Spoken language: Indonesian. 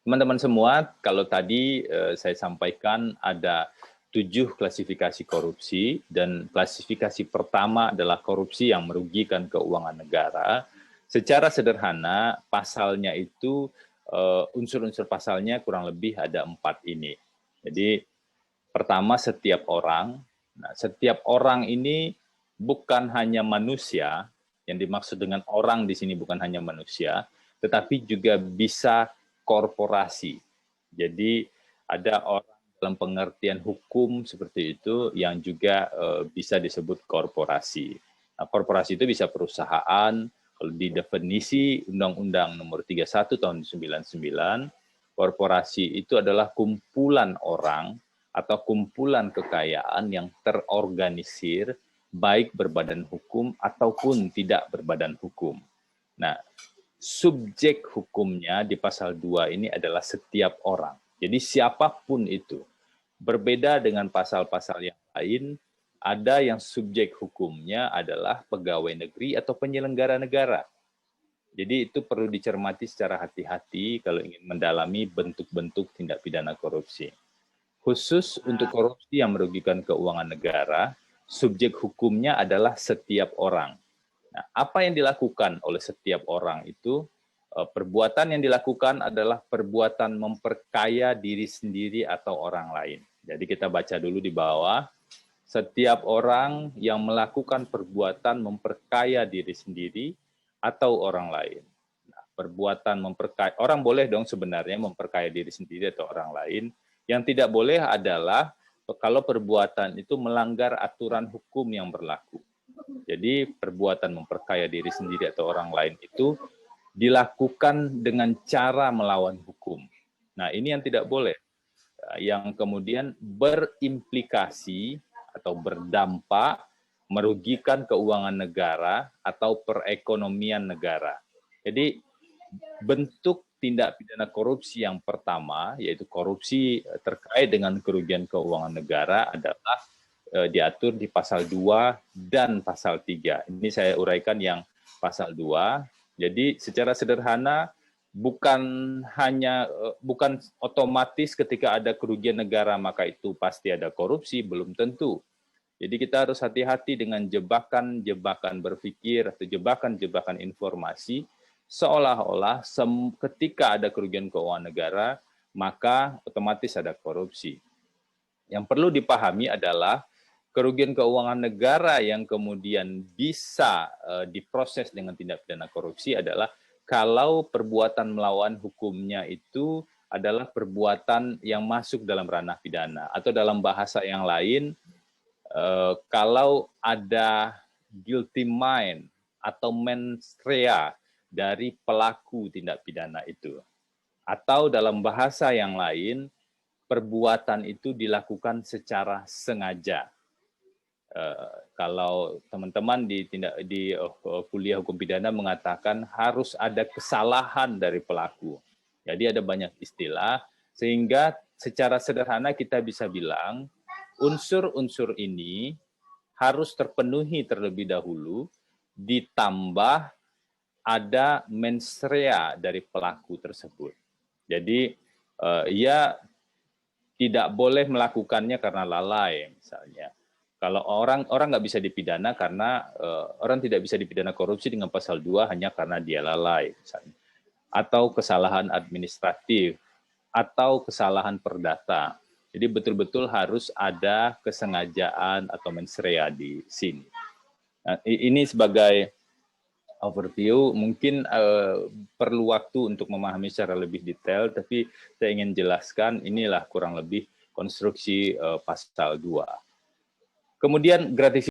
Teman-teman semua, kalau tadi saya sampaikan ada 7 klasifikasi korupsi, dan klasifikasi pertama adalah korupsi yang merugikan keuangan negara. Secara sederhana, pasalnya itu, unsur-unsur pasalnya kurang lebih ada 4 ini. Jadi, pertama setiap orang. Nah, setiap orang ini bukan hanya manusia, yang dimaksud dengan orang di sini bukan hanya manusia, tetapi juga bisa korporasi. Jadi ada orang dalam pengertian hukum seperti itu yang juga bisa disebut korporasi. Nah, korporasi itu bisa perusahaan. Kalau di definisi Undang-Undang Nomor 31 Tahun 99, korporasi itu adalah kumpulan orang atau kumpulan kekayaan yang terorganisir baik berbadan hukum ataupun tidak berbadan hukum. Nah, subjek hukumnya di pasal 2 ini adalah setiap orang. Jadi siapapun itu. Berbeda dengan pasal-pasal yang lain, ada yang subjek hukumnya adalah pegawai negeri atau penyelenggara negara. Jadi itu perlu dicermati secara hati-hati kalau ingin mendalami bentuk-bentuk tindak pidana korupsi. Khusus untuk korupsi yang merugikan keuangan negara, subjek hukumnya adalah setiap orang. Nah, apa yang dilakukan oleh setiap orang itu, perbuatan yang dilakukan adalah perbuatan memperkaya diri sendiri atau orang lain. Jadi kita baca dulu di bawah, setiap orang yang melakukan perbuatan memperkaya diri sendiri atau orang lain. Nah, perbuatan memperkaya, orang boleh dong sebenarnya memperkaya diri sendiri atau orang lain. Yang tidak boleh adalah kalau perbuatan itu melanggar aturan hukum yang berlaku. Jadi perbuatan memperkaya diri sendiri atau orang lain itu dilakukan dengan cara melawan hukum. Nah, ini yang tidak boleh. Yang kemudian berimplikasi atau berdampak merugikan keuangan negara atau perekonomian negara. Jadi bentuk tindak pidana korupsi yang pertama, yaitu korupsi terkait dengan kerugian keuangan negara adalah diatur di pasal 2 dan pasal 3. Ini saya uraikan yang pasal 2. Jadi secara sederhana bukan otomatis ketika ada kerugian negara maka itu pasti ada korupsi, belum tentu. Jadi kita harus hati-hati dengan jebakan-jebakan berpikir atau jebakan-jebakan informasi seolah-olah ketika ada kerugian keuangan negara maka otomatis ada korupsi. Yang perlu dipahami adalah kerugian keuangan negara yang kemudian bisa diproses dengan tindak pidana korupsi adalah kalau perbuatan melawan hukumnya itu adalah perbuatan yang masuk dalam ranah pidana. Atau dalam bahasa yang lain, kalau ada guilty mind atau mens rea dari pelaku tindak pidana itu. Atau dalam bahasa yang lain, perbuatan itu dilakukan secara sengaja. Kalau teman-teman di kuliah hukum pidana mengatakan harus ada kesalahan dari pelaku. Jadi ada banyak istilah, sehingga secara sederhana kita bisa bilang unsur-unsur ini harus terpenuhi terlebih dahulu, ditambah ada mens rea dari pelaku tersebut. Jadi ia tidak boleh melakukannya karena lalai misalnya. Kalau orang nggak bisa dipidana karena orang tidak bisa dipidana korupsi dengan pasal 2 hanya karena dia lalai misalnya. Atau kesalahan administratif atau kesalahan perdata. Jadi betul-betul harus ada kesengajaan atau mens rea di sini. Nah, ini sebagai overview, mungkin perlu waktu untuk memahami secara lebih detail, tapi saya ingin jelaskan inilah kurang lebih konstruksi pasal 2. Kemudian gratifikasi